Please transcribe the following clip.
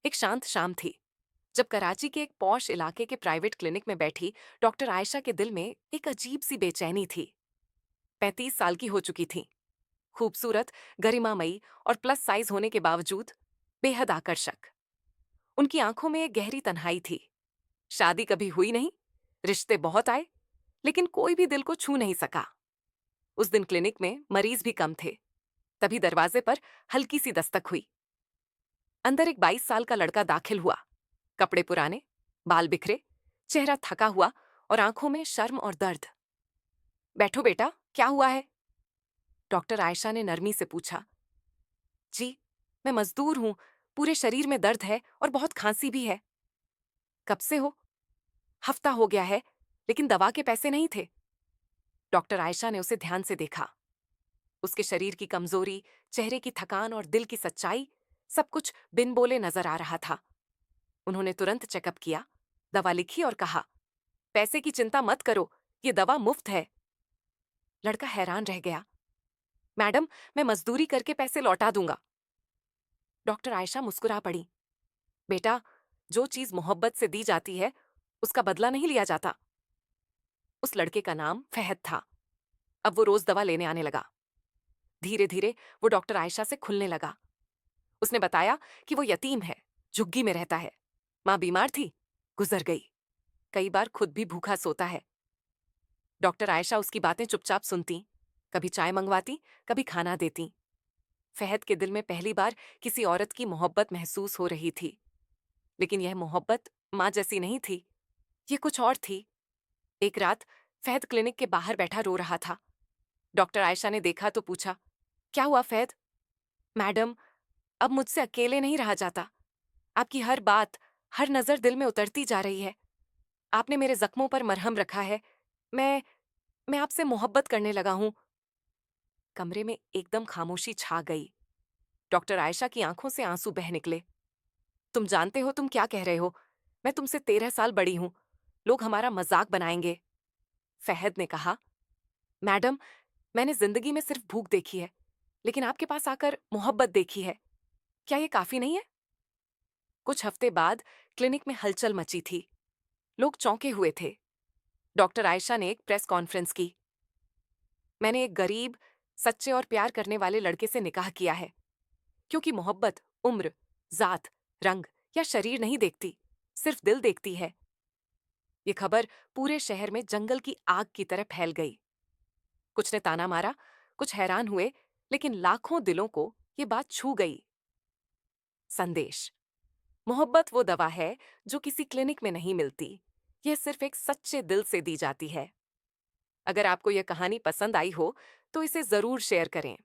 एक शांत शाम थी जब कराची के एक पॉश इलाके के प्राइवेट क्लिनिक में बैठी डॉक्टर आयशा के दिल में एक अजीब सी बेचैनी थी। 35 साल की हो चुकी थी, खूबसूरत, गरिमामयी और प्लस साइज होने के बावजूद बेहद आकर्षक। उनकी आंखों में एक गहरी तन्हाई थी। शादी कभी हुई नहीं, रिश्ते बहुत आए, लेकिन कोई भी दिल को छू नहीं सका। उस दिन क्लिनिक में मरीज भी कम थे। तभी दरवाजे पर हल्की सी दस्तक हुई। अंदर एक 22 साल का लड़का दाखिल हुआ। कपड़े पुराने, बाल बिखरे, चेहरा थका हुआ और आंखों में शर्म और दर्द। बैठो बेटा, क्या हुआ है? डॉक्टर आयशा ने नरमी से पूछा। जी, मैं मजदूर हूं, पूरे शरीर में दर्द है और बहुत खांसी भी है। कब से हो? हफ्ता हो गया है, लेकिन दवा के पैसे नहीं थे। डॉक्टर आयशा ने उसे ध्यान से देखा। उसके शरीर की कमजोरी, चेहरे की थकान और दिल की सच्चाई, सब कुछ बिन बोले नजर आ रहा था। उन्होंने तुरंत चेकअप किया, दवा लिखी और कहा, पैसे की चिंता मत करो, ये दवा मुफ्त है। लड़का हैरान रह गया। मैडम, मैं मजदूरी करके पैसे लौटा दूंगा। डॉक्टर आयशा मुस्कुरा पड़ी। बेटा, जो चीज मोहब्बत से दी जाती है, उसका बदला नहीं लिया जाता। उस लड़के का नाम फहद था। अब वो रोज दवा लेने आने लगा। धीरे धीरे वो डॉक्टर आयशा से खुलने लगा। उसने बताया कि वो यतीम है, झुग्गी में रहता है। माँ बीमार थी, गुजर गई। कई बार खुद भी भूखा सोता है। डॉक्टर आयशा उसकी बातें चुपचाप सुनती, कभी चाय मंगवाती, कभी खाना देती। फहद के दिल में पहली बार किसी औरत की मोहब्बत महसूस हो रही थी। लेकिन यह मोहब्बत माँ जैसी नहीं थी, ये कुछ और थी। एक रात फहद क्लिनिक के बाहर बैठा रो रहा था। डॉक्टर आयशा ने देखा तो पूछा, क्या हुआ फहद? मैडम, अब मुझसे अकेले नहीं रहा जाता। आपकी हर बात, हर नजर दिल में उतरती जा रही है। आपने मेरे जख्मों पर मरहम रखा है। मैं मैं आपसे मोहब्बत करने लगा हूं। कमरे में एकदम खामोशी छा गई। डॉक्टर आयशा की आंखों से आंसू बह निकले। तुम जानते हो तुम क्या कह रहे हो? मैं तुमसे 13 साल बड़ी हूं। लोग हमारा मजाक बनाएंगे। फहद ने कहा, मैडम, मैंने जिंदगी में सिर्फ भूख देखी है, लेकिन आपके पास आकर मोहब्बत देखी है। क्या ये काफी नहीं है? कुछ हफ्ते बाद क्लिनिक में हलचल मची थी। लोग चौंके हुए थे। डॉक्टर आयशा ने एक प्रेस कॉन्फ्रेंस की। मैंने एक गरीब, सच्चे और प्यार करने वाले लड़के से निकाह किया है, क्योंकि मोहब्बत उम्र, जात, रंग या शरीर नहीं देखती, सिर्फ दिल देखती है। ये खबर पूरे शहर में जंगल की आग की तरह फैल गई। कुछ ने ताना मारा, कुछ हैरान हुए, लेकिन लाखों दिलों को ये बात छू गई। संदेश: मोहब्बत वो दवा है जो किसी क्लिनिक में नहीं मिलती। यह सिर्फ एक सच्चे दिल से दी जाती है। अगर आपको यह कहानी पसंद आई हो, तो इसे जरूर शेयर करें।